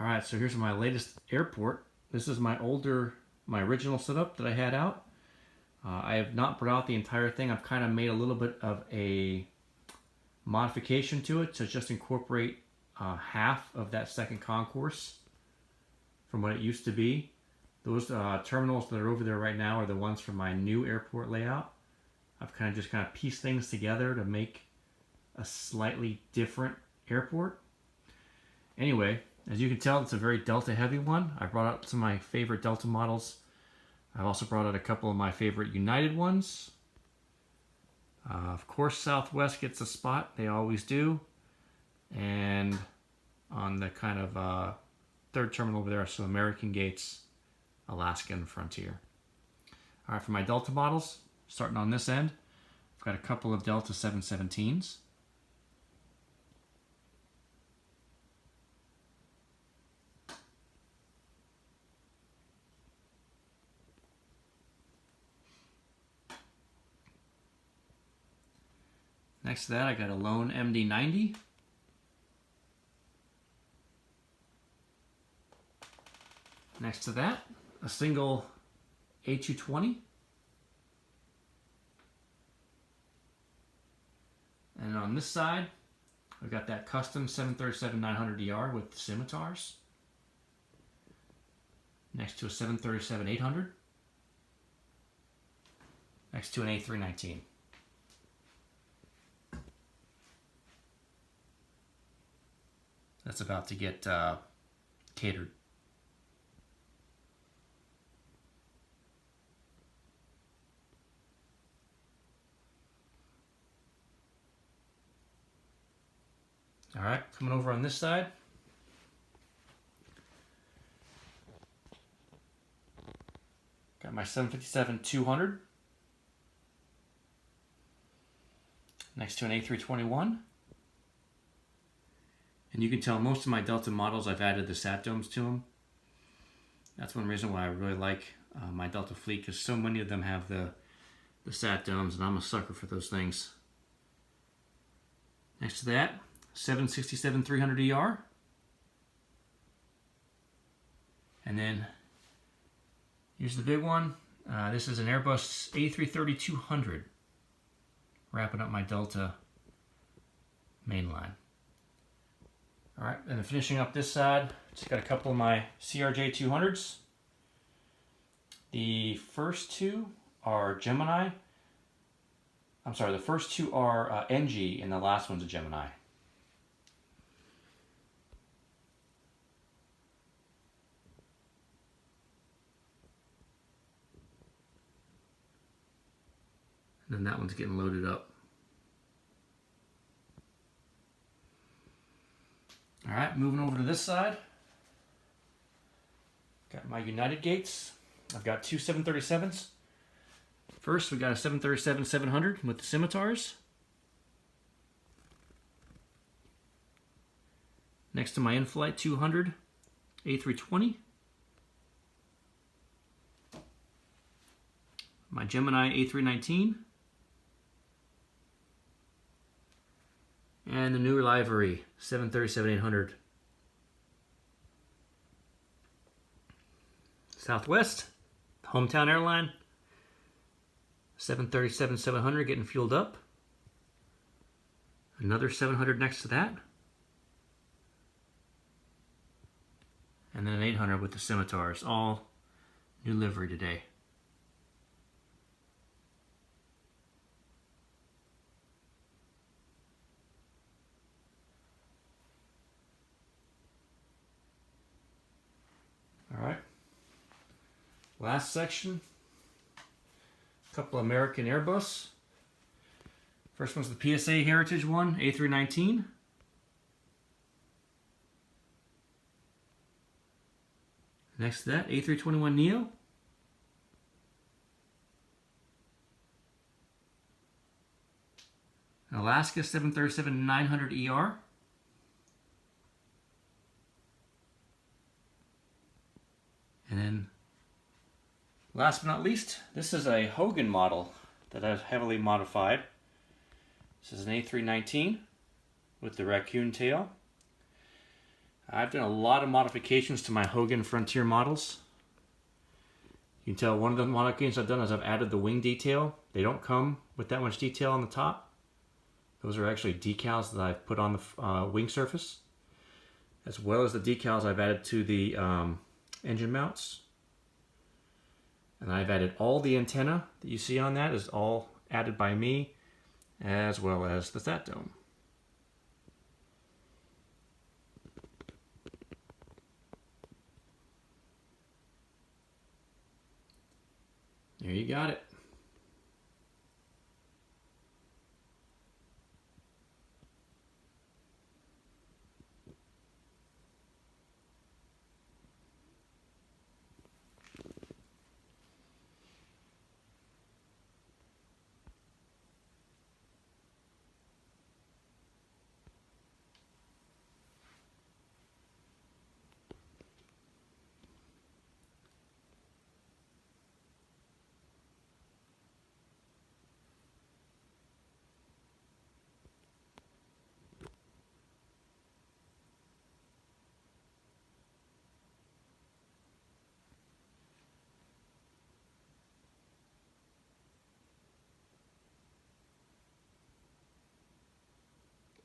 Alright, so here's my latest airport. This is my original setup that I had out. I have not brought out the entire thing. I've kind of made a little bit of a modification to it to just incorporate half of that second concourse from what it used to be. Those terminals that are over there right now are the ones from my new airport layout. I've kind of pieced things together to make a slightly different airport. Anyway, as you can tell, it's a very Delta heavy one. I brought out some of my favorite Delta models. I've also brought out a couple of my favorite United ones. Of course, Southwest gets a spot. They always do. And on the kind of third terminal over there, so American Gates, Alaska, and Frontier. All right, for my Delta models, starting on this end, I've got a couple of Delta 717s. Next to that, I got a lone MD-90. Next to that, a single A220. And on this side, we've got that custom 737-900ER with scimitars. Next to a 737-800. Next to an A319. That's about to get catered. All right, coming over on this side. Got my 757-200. Next to an A321. And you can tell most of my Delta models, I've added the sat domes to them. That's one reason why I really like my Delta fleet, because so many of them have the sat domes, and I'm a sucker for those things. Next to that, 767-300ER. And then here's the big one. This is an Airbus A330-200. Wrapping up my Delta mainline. All right, and then finishing up this side, just got a couple of my CRJ-200s. The first two are Gemini. I'm sorry, the first two are NG, and the last one's a Gemini. And then that one's getting loaded up. All right, moving over to this side. Got my United gates. I've got two 737s. First, we got a 737-700 with the scimitars. Next to my InFlight 200 A320. My Gemini A319. And the new livery, 737-800. Southwest, hometown airline, 737-700 getting fueled up. Another 700 next to that. And then an 800 with the scimitars, all new livery today. All right, last section, a couple American Airbus. First one's the PSA Heritage one, A319. Next to that, A321neo. Alaska 737-900ER. And then, last but not least, this is a Hogan model that I've heavily modified. This is an A319 with the raccoon tail. I've done a lot of modifications to my Hogan Frontier models. You can tell one of the modifications I've done is I've added the wing detail. They don't come with that much detail on the top. Those are actually decals that I've put on the wing surface, as well as the decals I've added to the engine mounts. And I've added all the antenna that you see on that is all added by me, as well as the Sat Dome. There you got it.